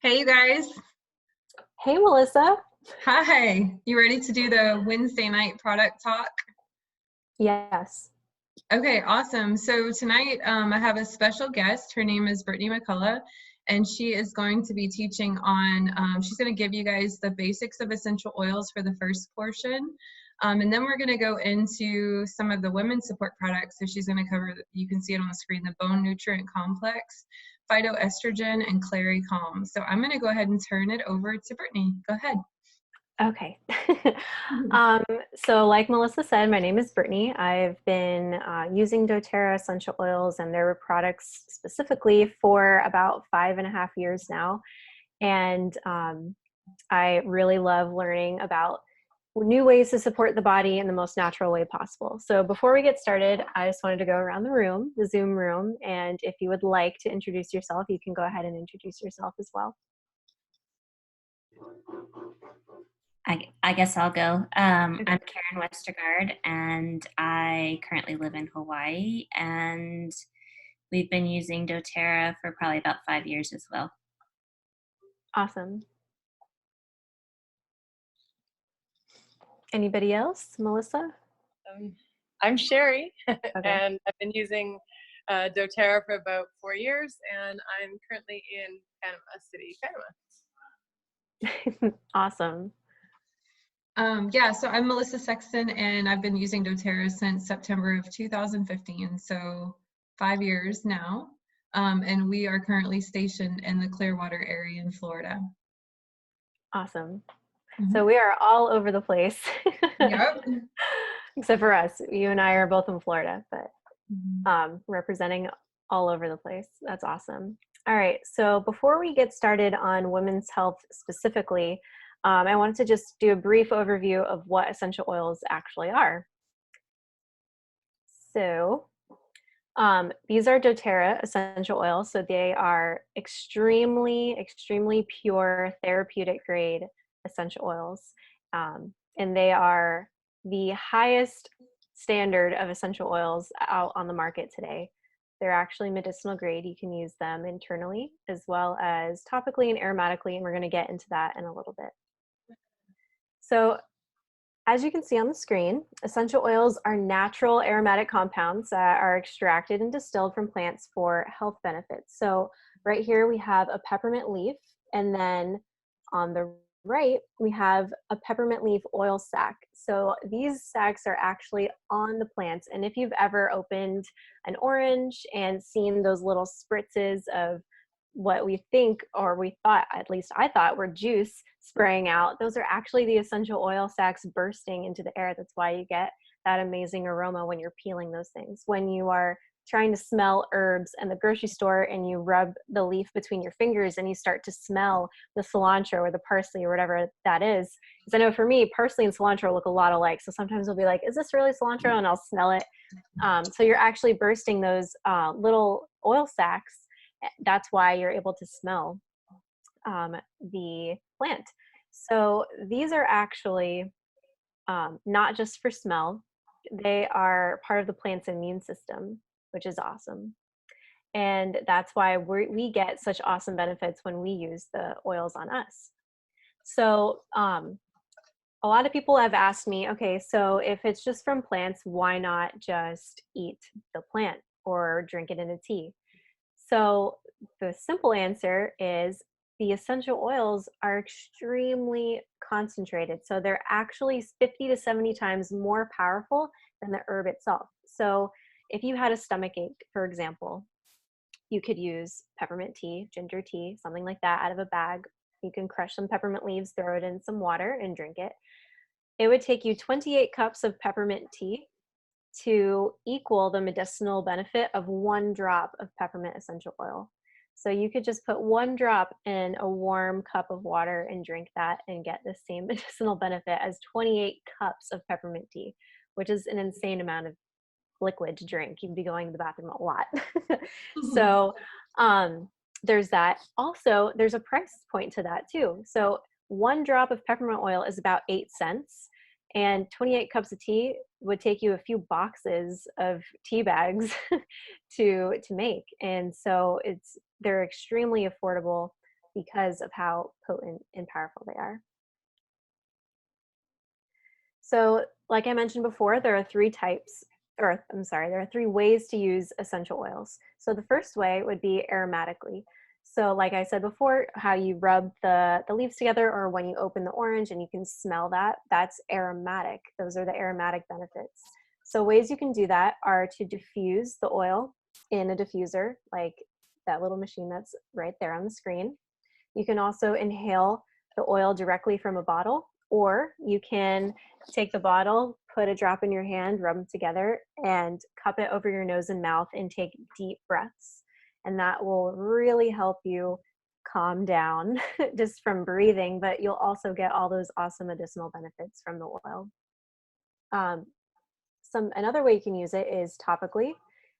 Hey, you guys. Hey, Melissa. Hi. You ready to do the Wednesday night product talk? Yes. Okay, awesome. So tonight I have a special guest. Her name is Brittany McCullough, and she is going to be teaching on, she's going to give you guys the basics of essential oils for the first portion. And then we're going to go into some of the women's support products. So she's going to cover, you can see it on the screen, the bone nutrient complex, phytoestrogen, and clary calm. So I'm going to go ahead and turn it over to Brittany. Go ahead. Okay. um, so like Melissa said, my name is Brittany. I've been using doTERRA essential oils and their products specifically for about 5.5 years now. And I really love learning about new ways to support the body in the most natural way possible. So before we get started, I just wanted to go around the room, the Zoom room, and if you would like to introduce yourself, you can go ahead and introduce yourself as well. I guess I'll go. I'm Karen Westergaard, and I currently live in Hawaii, and we've been using doTERRA for probably about 5 years as well. Awesome. Anybody else? Melissa? I'm Sherry, Okay. and I've been using doTERRA for about 4 years, and I'm currently in Panama City, Panama. Awesome. Yeah, so I'm Melissa Sexton, and I've been using doTERRA since September of 2015, so 5 years now. And we are currently stationed in the Clearwater area in Florida. Awesome. So we are all over the place. Yep. Except for us. You and I are both in Florida, but representing all over the place. That's awesome. All right, so before we get started on women's health specifically, I wanted to just do a brief overview of what essential oils actually are. So these are doTERRA essential oils. So they are extremely, extremely pure therapeutic grade essential oils. And they are the highest standard of essential oils out on the market today. They're actually medicinal grade. You can use them internally as well as topically and aromatically, and we're going to get into that in a little bit. So as you can see on the screen, essential oils are natural aromatic compounds that are extracted and distilled from plants for health benefits. So right here we have a peppermint leaf, and then on the right we have a peppermint leaf oil sac. So these sacs are actually on the plants, and if you've ever opened an orange and seen those little spritzes of what we think, or we thought, at least I thought, were juice spraying out, those are actually the essential oil sacs bursting into the air. That's why you get that amazing aroma when you're peeling those things. When you are trying to smell herbs in the grocery store and you rub the leaf between your fingers and you start to smell the cilantro or the parsley or whatever that is. Because I know for me, parsley and cilantro look a lot alike. So sometimes I'll be like, is this really cilantro? And I'll smell it. So you're actually bursting those little oil sacs. That's why you're able to smell the plant. So these are actually not just for smell. They are part of the plant's immune system, which is awesome. And that's why we get such awesome benefits when we use the oils on us. So a lot of people have asked me, okay, so if it's just from plants, why not just eat the plant or drink it in a tea? So the simple answer is the essential oils are extremely concentrated. So they're actually 50 to 70 times more powerful than the herb itself. So if you had a stomach ache, for example, you could use peppermint tea, ginger tea, something like that out of a bag. You can crush some peppermint leaves, throw it in some water and drink it. It would take you 28 cups of peppermint tea to equal the medicinal benefit of 1 drop of peppermint essential oil. So you could just put 1 drop in a warm cup of water and drink that and get the same medicinal benefit as 28 cups of peppermint tea, which is an insane amount of liquid to drink. You'd be going to the bathroom a lot. So there's that. Also, there's a price point to that too. So 1 drop of peppermint oil is about 8 cents. And 28 cups of tea would take you a few boxes of tea bags to make. And so they're extremely affordable. because of how potent and powerful they are. So, like I mentioned before, there are three ways to use essential oils. So the first way would be aromatically. So like I said before, how you rub the leaves together, or when you open the orange and you can smell that, that's aromatic. Those are the aromatic benefits. So ways you can do that are to diffuse the oil in a diffuser, like that little machine that's right there on the screen. You can also inhale the oil directly from a bottle, or you can take the bottle, put a drop in your hand, rub them together, and cup it over your nose and mouth and take deep breaths. And that will really help you calm down just from breathing, but you'll also get all those awesome medicinal benefits from the oil. Another way you can use it is topically.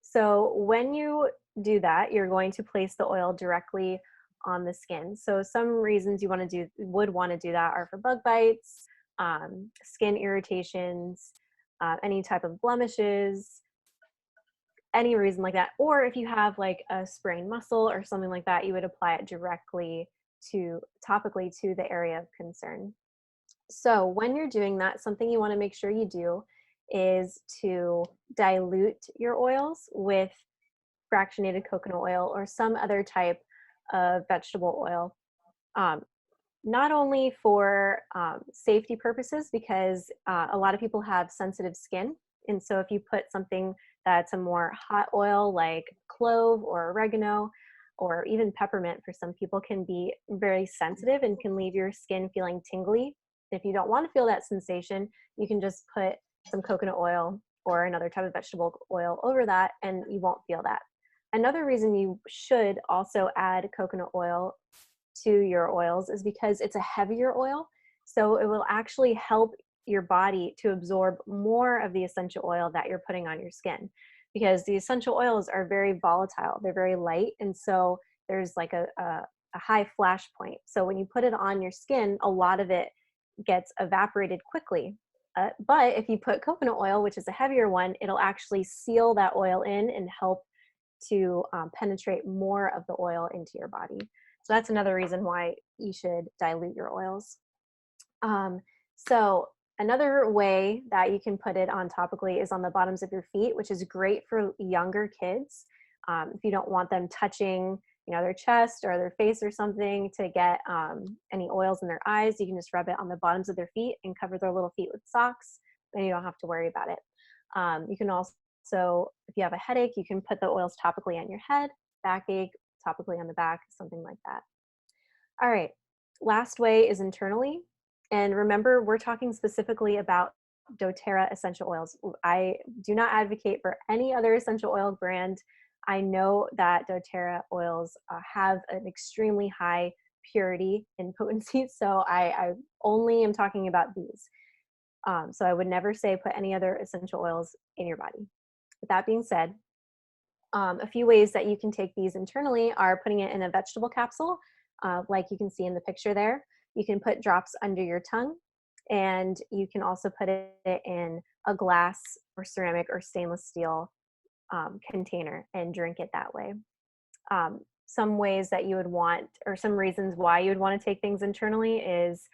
So when you do that, you're going to place the oil directly on the skin. So some reasons you would want to do that are for bug bites, skin irritations, any type of blemishes, any reason like that. Or if you have like a sprained muscle or something like that, you would apply it directly topically to the area of concern. So when you're doing that, something you want to make sure you do is to dilute your oils with fractionated coconut oil or some other type of vegetable oil. Not only for safety purposes, because a lot of people have sensitive skin. And so if you put something that's a more hot oil like clove or oregano or even peppermint for some people can be very sensitive and can leave your skin feeling tingly. If you don't want to feel that sensation, you can just put some coconut oil or another type of vegetable oil over that and you won't feel that. Another reason you should also add coconut oil to your oils is because it's a heavier oil. So it will actually help your body to absorb more of the essential oil that you're putting on your skin, because the essential oils are very volatile. They're very light. And so there's like a high flash point. So when you put it on your skin, a lot of it gets evaporated quickly. But if you put coconut oil, which is a heavier one, it'll actually seal that oil in and help to penetrate more of the oil into your body. So that's another reason why you should dilute your oils. So another way that you can put it on topically is on the bottoms of your feet, which is great for younger kids. If you don't want them touching, their chest or their face or something to get any oils in their eyes, you can just rub it on the bottoms of their feet and cover their little feet with socks, and you don't have to worry about it. You can also, if you have a headache, you can put the oils topically on your head, backache, topically on the back, something like that. All right, last way is internally. And remember, we're talking specifically about doTERRA essential oils. I do not advocate for any other essential oil brand. I know that doTERRA oils have an extremely high purity and potency, so I only am talking about these. So I would never say put any other essential oils in your body. With that being said, a few ways that you can take these internally are putting it in a vegetable capsule, like you can see in the picture there. You can put drops under your tongue, and you can also put it in a glass or ceramic or stainless steel container and drink it that way. Some ways that you would want, or some reasons why you would want to take things internally, is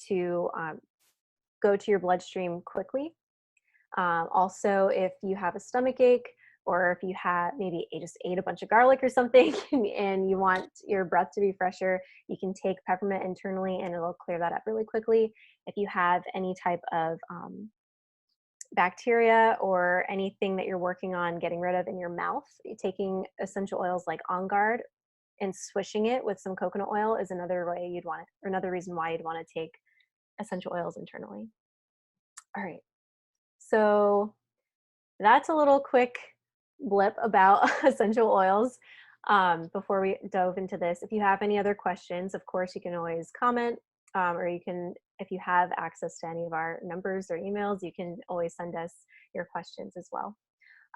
to go to your bloodstream quickly. Also, if you have a stomach ache, or if you maybe just ate a bunch of garlic or something and you want your breath to be fresher, you can take peppermint internally and it'll clear that up really quickly. If you have any type of bacteria or anything that you're working on getting rid of in your mouth, taking essential oils like On Guard and swishing it with some coconut oil is another way you'd want it, or another reason why you'd want to take essential oils internally. All right, so that's a little quick blip about essential oils. Before we dove into this, if you have any other questions, of course, you can always comment, or you can, if you have access to any of our numbers or emails, you can always send us your questions as well.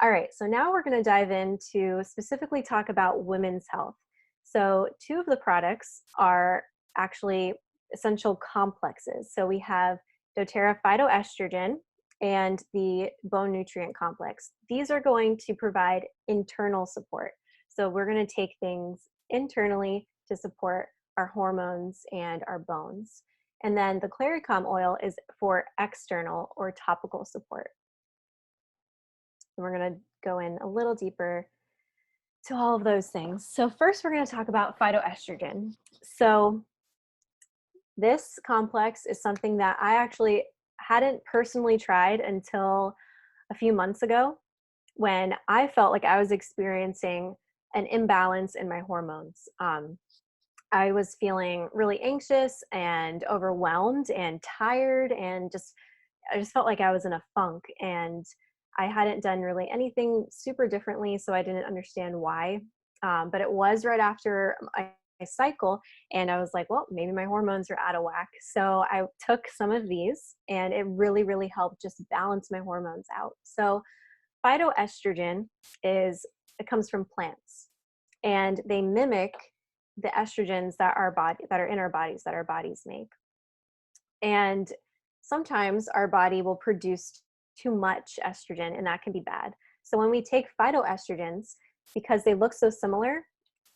All right, so now we're going to dive into specifically talk about women's health. So two of the products are actually essential complexes. So we have doTERRA phytoestrogen and the bone nutrient complex. These are going to provide internal support. So we're going to take things internally to support our hormones, and our bones. And then the clarycom oil is for external or topical support. And we're going to go in a little deeper to all of those things. So first, we're going to talk about phytoestrogen. So this complex is something that I actually hadn't personally tried until a few months ago, when I felt like I was experiencing an imbalance in my hormones. I was feeling really anxious and overwhelmed and tired, and I just felt like I was in a funk, and I hadn't done really anything super differently, so I didn't understand why. But it was right after my cycle, and I was like, well, maybe my hormones are out of whack. So I took some of these, and it really, really helped just balance my hormones out. So phytoestrogen it comes from plants, and they mimic the estrogens that are in our bodies, that our bodies make. And sometimes our body will produce too much estrogen, and that can be bad. So when we take phytoestrogens, because they look so similar,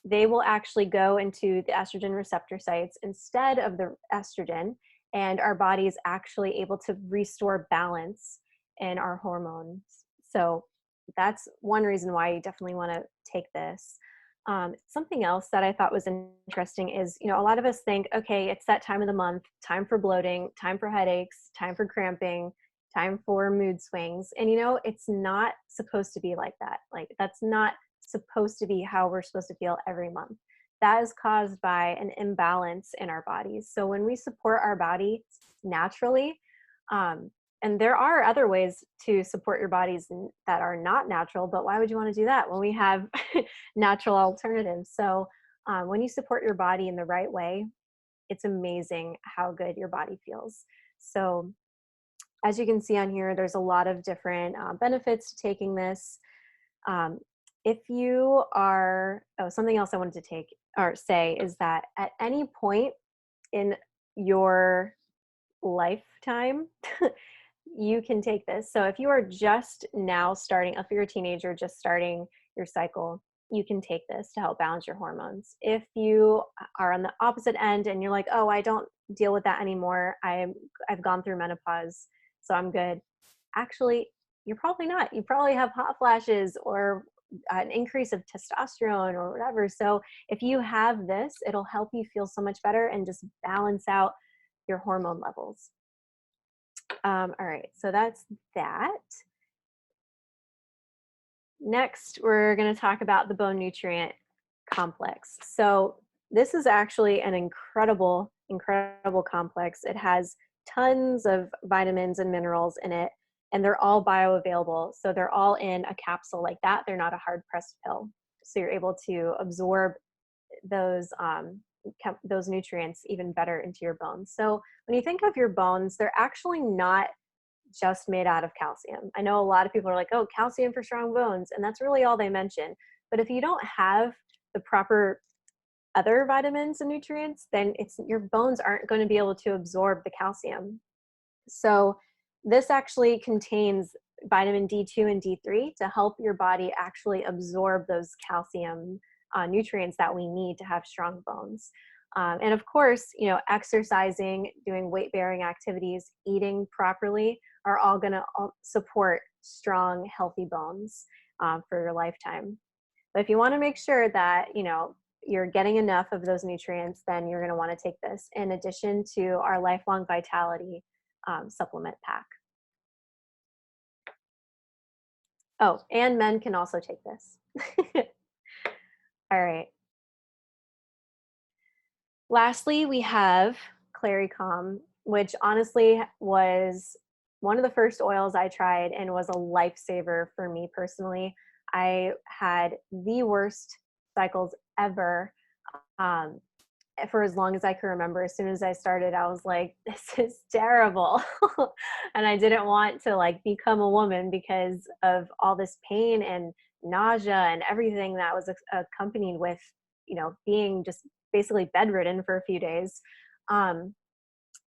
they will actually go into the estrogen receptor sites instead of the estrogen, and our body is actually able to restore balance in our hormones. So that's one reason why you definitely want to take this. Something else that I thought was interesting is, a lot of us think, okay, it's that time of the month, time for bloating, time for headaches, time for cramping, time for mood swings. And, it's not supposed to be like that. Like, that's not supposed to be how we're supposed to feel every month. That is caused by an imbalance in our bodies. So when we support our body naturally, and there are other ways to support your bodies that are not natural, but why would you want to do that when we have natural alternatives? So when you support your body in the right way, it's amazing how good your body feels. So as you can see on here, there's a lot of different benefits to taking this. If you are, something else I wanted to say is that at any point in your lifetime, you can take this. So if you are just now starting, if you're a teenager just starting your cycle, you can take this to help balance your hormones. If you are on the opposite end and you're like, oh, I don't deal with that anymore, I've gone through menopause, so I'm good. Actually, you're probably not. You probably have hot flashes or an increase of testosterone or whatever. So if you have this, it'll help you feel so much better and just balance out your hormone levels. All right, so that's that. Next, we're going to talk about the bone nutrient complex. So this is actually an incredible complex. It has tons of vitamins and minerals in it, and they're all bioavailable. So they're all in a capsule like that. They're not a hard pressed pill. So you're able to absorb those nutrients even better into your bones. So when you think of your bones, they're actually not just made out of calcium. I know a lot of people are like, oh, calcium for strong bones, and that's really all they mention. But if you don't have the proper other vitamins and nutrients, then your bones aren't going to be able to absorb the calcium. So this actually contains vitamin D2 and D3 to help your body actually absorb those calcium nutrients that we need to have strong bones. And of course, exercising, doing weight-bearing activities, eating properly are all going to support strong, healthy bones for your lifetime. But if you want to make sure that, you're getting enough of those nutrients, then you're going to want to take this in addition to our Lifelong Vitality supplement pack. Oh, and men can also take this. All right. Lastly, we have clarycom, which honestly was one of the first oils I tried and was a lifesaver for me personally. I had the worst cycles ever for as long as I can remember. As soon as I started, I was like, this is terrible. And I didn't want to become a woman because of all this pain and nausea and everything that was accompanied with, being just basically bedridden for a few days.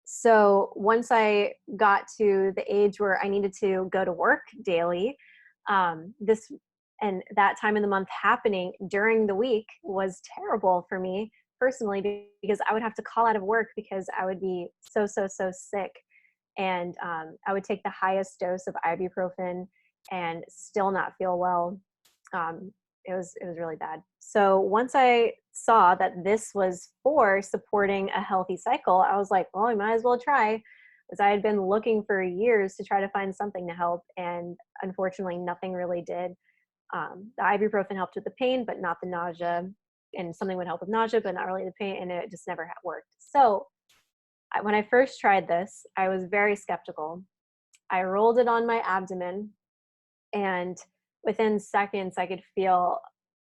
So once I got to the age where I needed to go to work daily, that time of the month happening during the week was terrible for me personally because I would have to call out of work because I would be so sick. And I would take the highest dose of ibuprofen and still not feel well. It was really bad. So once I saw that this was for supporting a healthy cycle, I was like, well, I might as well try, because I had been looking for years to try to find something to help, and unfortunately nothing really did. The ibuprofen helped with the pain, but not the nausea, and something would help with nausea, but not really the pain, and it just never worked. So when I first tried this, I was very skeptical. I rolled it on my abdomen, and within seconds, I could feel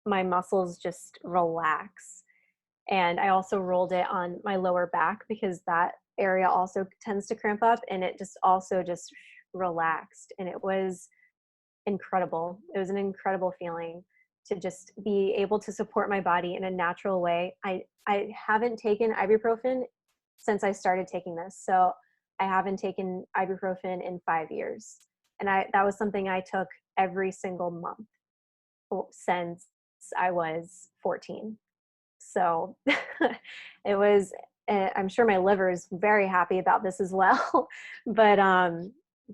my muscles just relax. And I also rolled it on my lower back because that area also tends to cramp up, and it just also just relaxed. And it was incredible. It was an incredible feeling to just be able to support my body in a natural way. I haven't taken ibuprofen since I started taking this. So I haven't taken ibuprofen in 5 years. And that was something I took every single month since I was 14. So it was, I'm sure my liver is very happy about this as well. but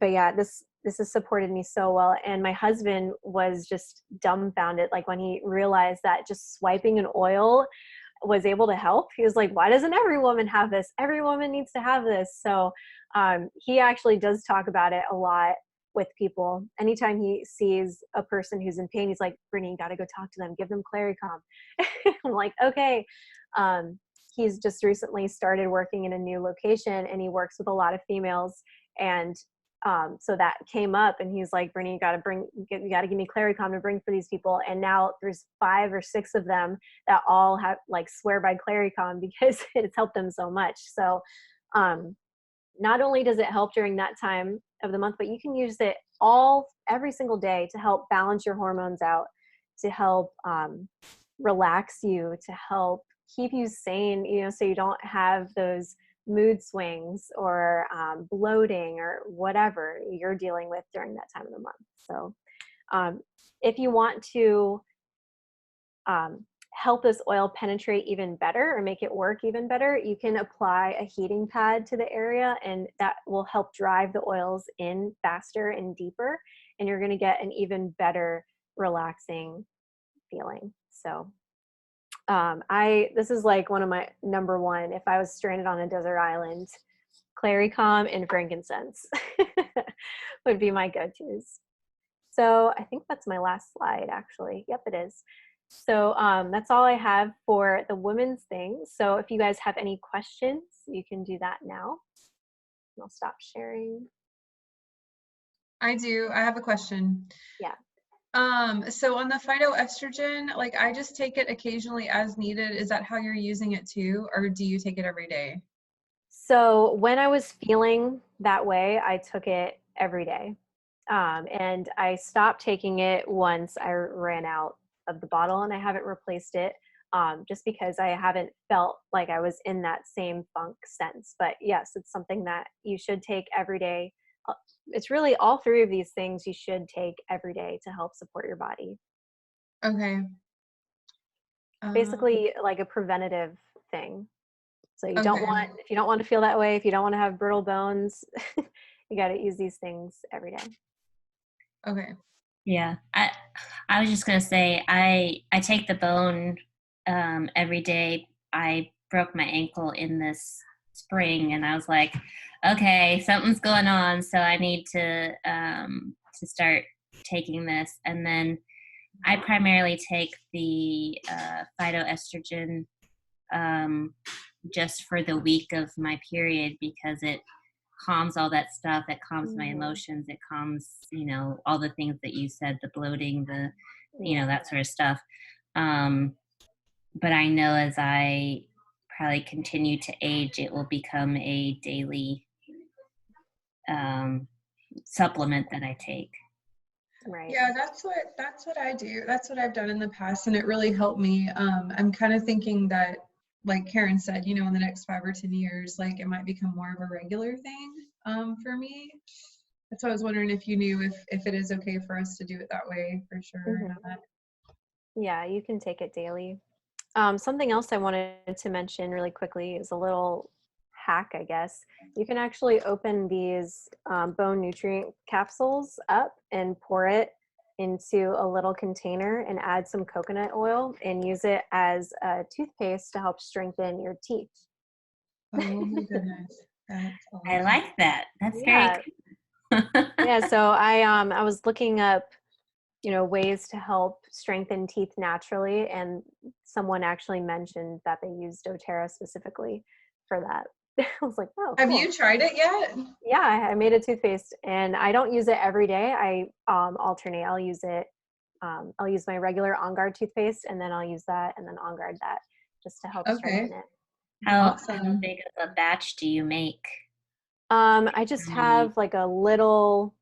yeah, this has supported me so well. And my husband was just dumbfounded. Like when he realized that just swiping an oil was able to help, he was like, why doesn't every woman have this? Every woman needs to have this. So he actually does talk about it a lot with people. Anytime he sees a person who's in pain, he's like, Brittany, you got to go talk to them. Give them Clarycom. I'm like, okay. He's just recently started working in a new location, and he works with a lot of females. And so that came up, and he's like, Brittany, you got to give me Clarycom to bring for these people. And now there's 5 or 6 of them that all have like swear by Clarycom because it's helped them so much. So not only does it help during that time of the month, but you can use it every single day to help balance your hormones out, to help relax you, to help keep you sane, so you don't have those mood swings or bloating or whatever you're dealing with during that time of the month. So if you want to help this oil penetrate even better or make it work even better, you can apply a heating pad to the area, and that will help drive the oils in faster and deeper, and you're going to get an even better relaxing feeling. So this is like one of my number one, if I was stranded on a desert island, Clarycom and frankincense would be my go-tos. So I think that's my last slide, actually. Yep, it is. So that's all I have for the women's thing. So if you guys have any questions, you can do that now. I'll stop sharing. I do. I have a question. Yeah. So on the phytoestrogen, like I just take it occasionally as needed. Is that how you're using it too? Or do you take it every day? So when I was feeling that way, I took it every day. And I stopped taking it once I ran out of the bottle, and I haven't replaced it just because I haven't felt like I was in that same funk sense. But yes, it's something that you should take every day. It's really all 3 of these things you should take every day to help support your body. Okay. Basically like a preventative thing. So you Okay. if you don't want to feel that way, if you don't want to have brittle bones, you got to use these things every day. Okay. Yeah, I was just gonna say I take the bone every day. I broke my ankle in this spring, and I was like, okay, something's going on, so I need to start taking this. And then I primarily take the phytoestrogen just for the week of my period because it calms all that stuff. It calms my emotions. It calms, all the things that you said, the bloating, the, that sort of stuff. But I know as I probably continue to age, it will become a daily supplement that I take. Right. Yeah, that's what I do. That's what I've done in the past, and it really helped me. I'm kind of thinking that, like Karen said, in the next 5 or 10 years, like it might become more of a regular thing for me. That's why I was wondering if you knew if it is okay for us to do it that way for sure or not. Yeah, you can take it daily. Something else I wanted to mention really quickly is a little hack, I guess. You can actually open these bone nutrient capsules up and pour it into a little container and add some coconut oil and use it as a toothpaste to help strengthen your teeth. Oh my goodness. That's I awesome. like that. That's Yeah. very cool. Yeah, so I was looking up, ways to help strengthen teeth naturally, and someone actually mentioned that they use doTERRA specifically for that. I was like, oh, Have cool. you tried it yet? Yeah, I made a toothpaste, and I don't use it every day. I alternate. I'll use my regular On Guard toothpaste, and then I'll use that, and then On Guard that, just to help Okay. strengthen it. How Awesome. big of a batch do you make? I just have like a little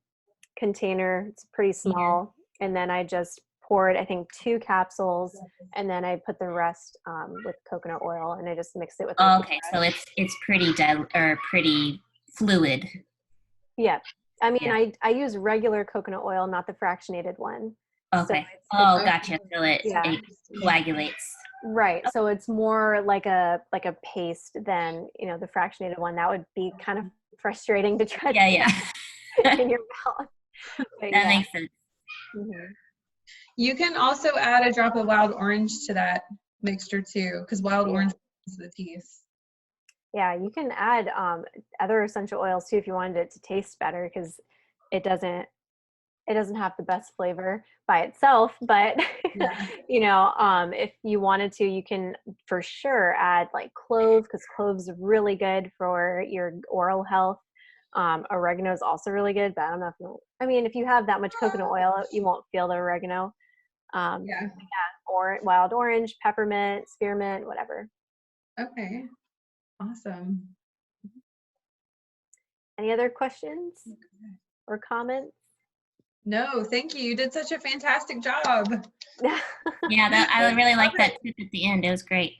container. It's pretty small, and then I just poured, I think, 2 capsules, and then I put the rest with coconut oil, and I just mixed it with my Okay, so it's pretty pretty fluid. Yeah. I mean, Yeah. I use regular coconut oil, not the fractionated one. So Okay. it's Gotcha. So it coagulates. right. So it's more like a paste than, the fractionated one. That would be kind of frustrating to try Yeah. in your mouth. But That makes sense. Mhm. You can also add a drop of wild orange to that mixture too, because wild orange is the teeth. Yeah, you can add other essential oils too if you wanted it to taste better, because it doesn't have the best flavor by itself, but Yeah. if you wanted to, you can for sure add like cloves, because cloves are really good for your oral health. Oregano is also really good, but I don't know if you have that much coconut oil, you won't feel the oregano. Yeah. Or wild orange, peppermint, spearmint, whatever. Okay. Awesome. Any other questions or comments? No, thank you. You did such a fantastic job. Yeah, I really like that tip at the end. It was great.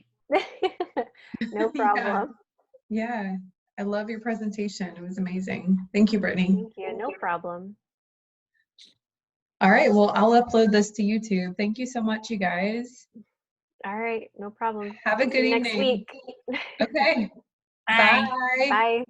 No problem. Yeah. I love your presentation. It was amazing. Thank you, Brittany. Thank you. No problem. All right. Well, I'll upload this to YouTube. Thank you so much, you guys. All right. No problem. Have a good See you next evening. week. Okay. Bye. Bye. Bye.